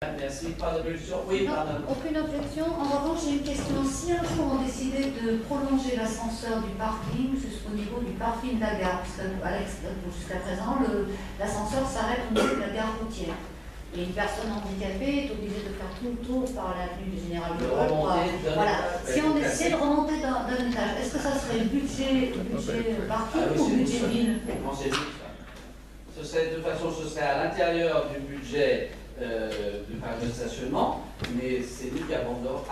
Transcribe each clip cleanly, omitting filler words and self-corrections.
Merci. Pas d'objection? Oui, pardon. Aucune objection. En revanche, j'ai une question. Si un jour on décidait de prolonger l'ascenseur du parking jusqu'au niveau du parking de la gare, parce que jusqu'à présent, l'ascenseur s'arrête au niveau de la gare routière. Et une personne handicapée est obligée de faire tout le tour par l'avenue du Général de Gaulle. Voilà. Si on décidait de remonter d'un étage, est-ce que ça serait budget parking ou budget ville? Ce serait, de toute façon, ce serait à l'intérieur du budget du parc de stationnement, mais c'est nous qui abondons.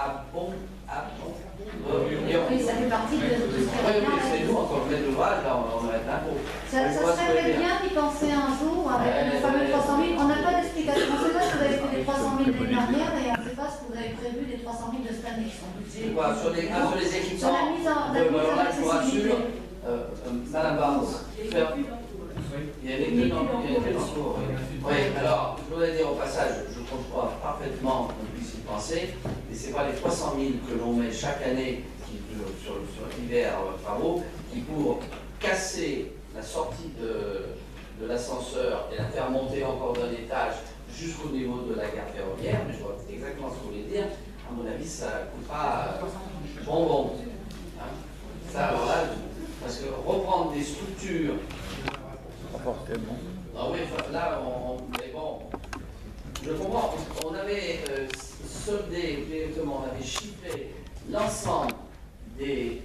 Oui, ça fait partie de ce qui est. Oui, c'est nous, quand on met l'ouvrage, là, on met l'impôt. Ça serait bien d'y penser un jour avec le fameux 300 000. On n'a pas d'explication. On ne sait pas ce que vous avez fait des 300 000 l'année dernière et on ne sait pas ce que vous avez prévu des 300 000 de cette année. Sur les équipements. Sur la mise en accessibilité. Madame Barros, il y a une cours. Oui, alors, je voudrais dire au passage, je comprends parfaitement qu'on puisse y penser, mais ce n'est pas les 300 000 que l'on met chaque année sur l'hiver travaux qui, pour casser la sortie de l'ascenseur et la faire monter encore d'un étage jusqu'au niveau de la gare ferroviaire, mais je vois exactement ce que vous voulez dire, à mon avis, ça coûtera bonbon. Hein, ça, alors là, parce que reprendre des structures. Ah oui, là, mais bon, je comprends. On avait soldé, directement, on avait chiffré l'ensemble des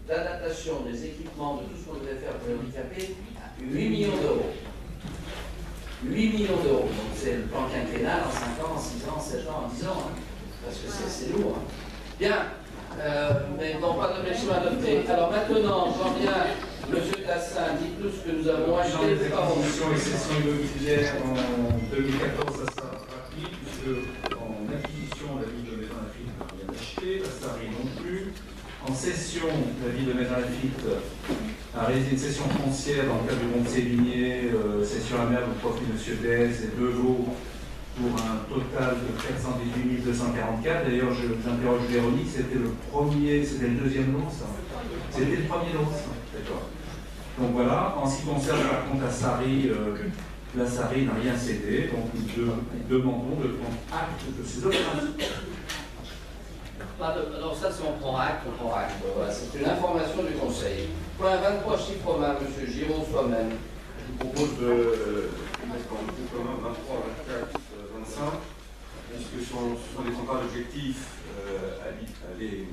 d'adaptation des équipements, de tout ce qu'on devait faire pour les handicapés, à 8 millions d'euros. 8 millions d'euros. Donc c'est le plan quinquennal en 5 ans, en 6 ans, en 7 ans, en 10 ans. Hein, parce que c'est lourd. Hein. Bien. Mais non, pas d'objection adoptée. Alors maintenant, j'en viens. Monsieur Tassin, dites-nous ce que nous avons acheté. Les acquisitions et cessions immobilières en 2014, ça sera rapide, puisque en acquisition, la ville de Médin-Lafitte n'a rien acheté, la Sarri non plus. En cession, la ville de Médin-Lafitte a réalisé une cession foncière dans le cadre du Monde Sévigné, cession à mer au profit de M. Dez et deux lots pour un total de 418 244. D'ailleurs, j'interroge Véronique, c'était le deuxième lot, ça? C'était le premier lot, ça? D'accord. Donc voilà, en ce qui concerne par contre la Sarri n'a rien cédé, donc nous demandons de prendre acte de ces opérations. Alors ça, si on prend acte, voilà, c'est une information du Conseil. Point 23, chiffre main, M. Giraud soi-même. Je vous propose de mettre en chiffre commun 23, 24, 25, puisque ce sont des contrats d'objectifs les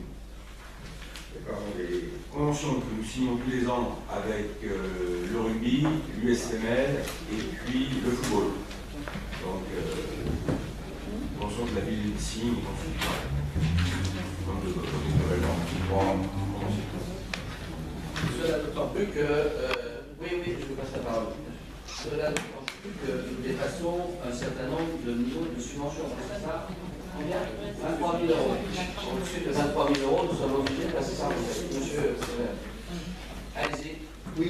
conventions que nous signons tous les ans avec le rugby, l'USML et puis le football. Donc, convention que la ville signe ensuite. Comme de nouvellement. Cela d'autant plus que. Oui, je vous passe la parole. Cela d'autant plus que nous dépassons un certain nombre de niveaux de subvention. C'est ça? Combien? 23 000 euros. Au-dessus de 23 000 euros, nous sommes obligés de passer ça. Monsieur, allez-y. Oui,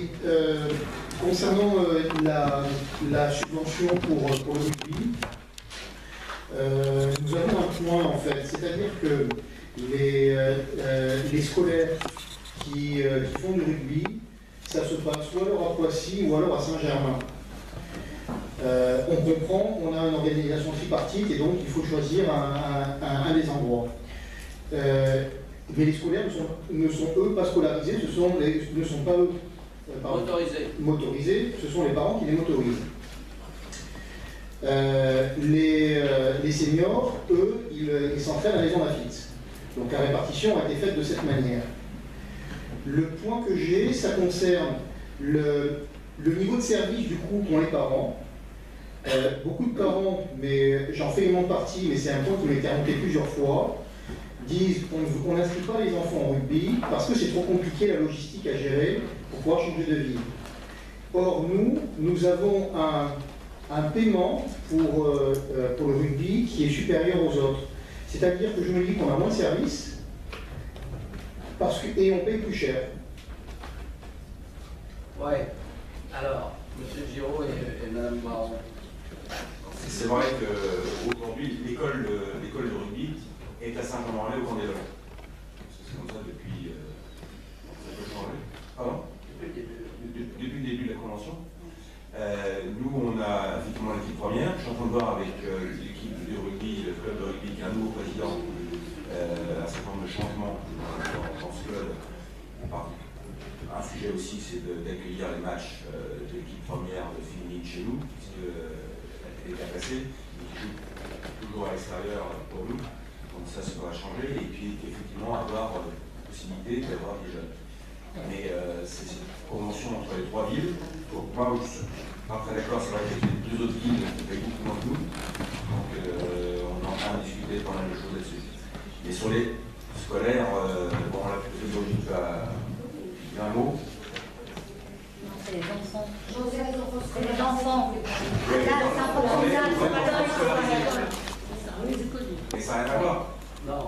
concernant la subvention pour le rugby, nous avons un point en fait, c'est-à-dire que les scolaires qui font du rugby, ça se passe ou alors à Poissy ou alors à Saint-Germain. On comprend, on a une organisation tripartite et donc il faut choisir un des endroits. Mais les scolaires ne sont eux pas scolarisés, ne sont pas eux motorisés, ce sont les parents qui les motorisent. Les seniors, eux, ils s'entraînent à la Maison Lafitte. Donc la répartition a été faite de cette manière. Le point que j'ai, ça concerne le niveau de service du coup qu'ont les parents. Beaucoup de parents, mais j'en fais également partie, mais c'est un point qui m'a été remonté plusieurs fois, disent qu'on n'inscrit pas les enfants au rugby parce que c'est trop compliqué la logistique à gérer pour pouvoir changer de ville. Or, nous avons un paiement pour le rugby qui est supérieur aux autres. C'est-à-dire que je me dis qu'on a moins de services et on paye plus cher. Ouais. Alors, M. Giraud et Mme Baron. C'est vrai qu'aujourd'hui, l'école de rugby est à Saint-Jean-Morlaix au Vendée-Globe. C'est comme ça depuis. Pardon? Depuis le début de la convention. Nous, on a effectivement l'équipe première. Je suis en train de voir avec l'équipe de c'est d'accueillir les matchs de l'équipe première de féminine chez nous, puisque elle est bien placée, qui joue toujours à l'extérieur pour nous. Donc ça va changer, et puis effectivement avoir la possibilité d'avoir des jeunes. Mais c'est une convention entre les 3 villes. Pour moi, je suis pas très d'accord, c'est vrai qu'il y a les 2 autres villes qui payent beaucoup moins que nous. Donc on est en train de discuter pas mal de choses là-dessus. Mais sur les scolaires, bon là, Brigitte va dire un mot. Non, c'est les enfants. C'est les enfants. C'est les enfants. Là, c'est un peu Mais ça n'a rien à voir. Non.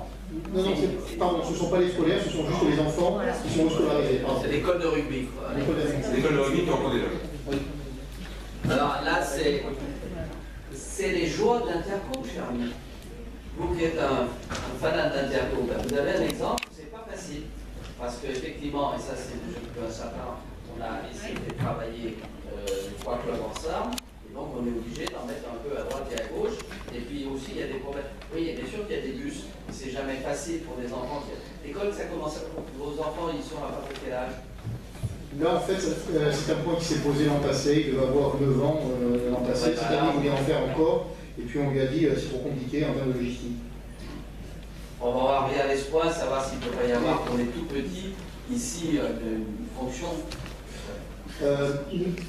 Non, non, pardon, ce ne sont pas les scolaires, ce sont juste les enfants qui sont scolarisés. C'est l'école de rugby. C'est l'école de rugby qui en des jeunes. Oui. Alors là, c'est les joies de l'Interco, cher ami. Vous qui êtes un fanat d'Interco, ben vous avez un exemple, c'est pas facile. Parce qu'effectivement, et ça c'est depuis un certain temps, on a essayé de travailler les 3 clubs ensemble. Et donc on est obligé d'en mettre un peu à droite et à gauche. Et puis aussi il y a des problèmes. Oui, bien sûr qu'il y a des bus. C'est jamais facile pour des enfants. L'école, ça commence à... Vos enfants, ils sont à peu près quel âge? Là, en fait, c'est un point qui s'est posé l'an passé. Il devait avoir 9 ans l'an passé. Cette année, il voulait en faire encore. Et puis on lui a dit c'est trop compliqué en termes de logistique. On va avoir bien l'espoir, savoir s'il ne peut pas y avoir, qu'on est tout petit, ici, une fonction.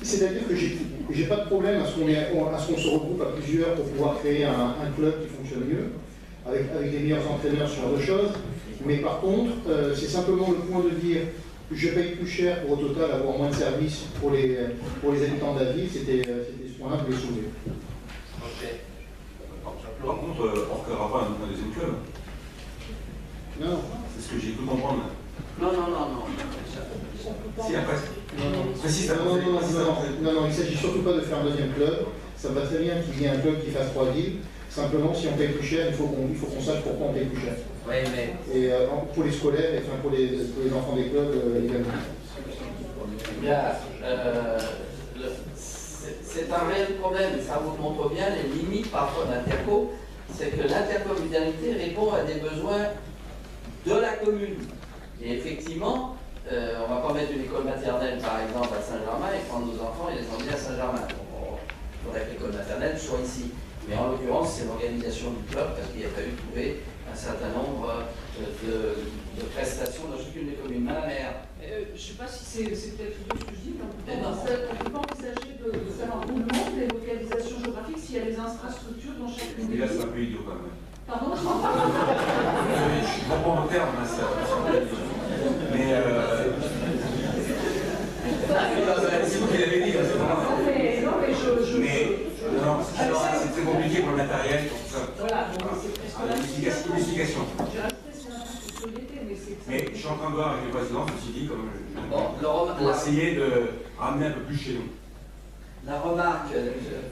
C'est-à-dire que j'ai pas de problème à ce qu'on se regroupe à plusieurs pour pouvoir créer un club qui fonctionne mieux, avec des meilleurs entraîneurs, ce genre de choses. Mais par contre, c'est simplement le point de dire je paye plus cher pour au total avoir moins de services pour les habitants de la ville, c'était ce point-là que je voulais soulever. Ok. Par contre, on ne créera pas un deuxième club. Non. C'est ce que j'ai cru comprendre. Non. Si, après. Précise. Non, il ne s'agit surtout pas de faire un deuxième club. Ça va très bien qu'il y ait un club qui fasse 3 villes. Simplement, si on paye plus cher, il faut qu'on sache pourquoi on paye plus cher. Oui, mais... Et pour les scolaires, et enfin pour les enfants des clubs également. Bien, c'est un réel problème, et ça vous montre bien les limites parfois d'Interco. C'est que l'intercommunalité répond à des besoins de la commune. Et effectivement, on ne va pas mettre une école maternelle, par exemple, à Saint-Germain et prendre nos enfants et les emmener à Saint-Germain. Il faudrait que l'école maternelle soit ici. Mais en l'occurrence, c'est l'organisation du club, parce qu'il a fallu trouver un certain nombre de prestations dans chacune des communes. Madame la maire. Je ne sais pas si c'est peut-être idiot ce que je dis, mais on ne peut pas envisager de faire un roulement des localisations géographiques s'il y a des infrastructures dans chacune des Et là, c'est villes. un peu idiot quand même. Pardon? Je comprends le terme, hein, ça. Mais c'est vous qui l'avez dit, c'est pas moi. Non, c'est très compliqué pour le matériel, pour tout ça. Voilà, c'est presque une explication. J'ai rajouté c'est l'infrastructure d'été, mais c'est... Mais je suis en train de voir avec le président, ceci dit, comme Bon, essayer de ramener un peu plus chez nous. La remarque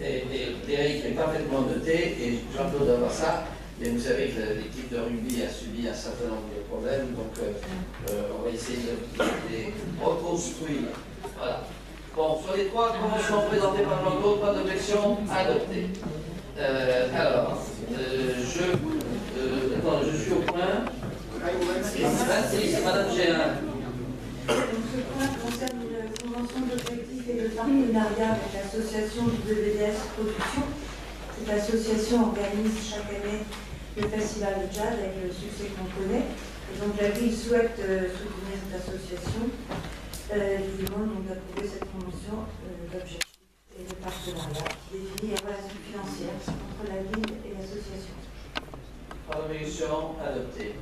d'Éric est parfaitement notée, et Jean-Claude va voir ça, mais vous savez que l'équipe de rugby a subi un certain nombre de problèmes, donc on va essayer de les reconstruire. Voilà. Bon, sur les 3 conventions présentées par Jean-Claude, pas d'objection, adoptée. Alors, je suis au point 26, Madame Géin. Donc ce point concerne une convention d'objectifs et de partenariat avec l'association WDS Production. Cette association organise chaque année le festival de jazz avec le succès qu'on connaît. Et donc la ville souhaite soutenir cette association. Nous demandons donc d'approuver cette convention d'objectifs et de partenariat qui définit les relations financières entre la ville et l'association. Par l'objection, adoptée.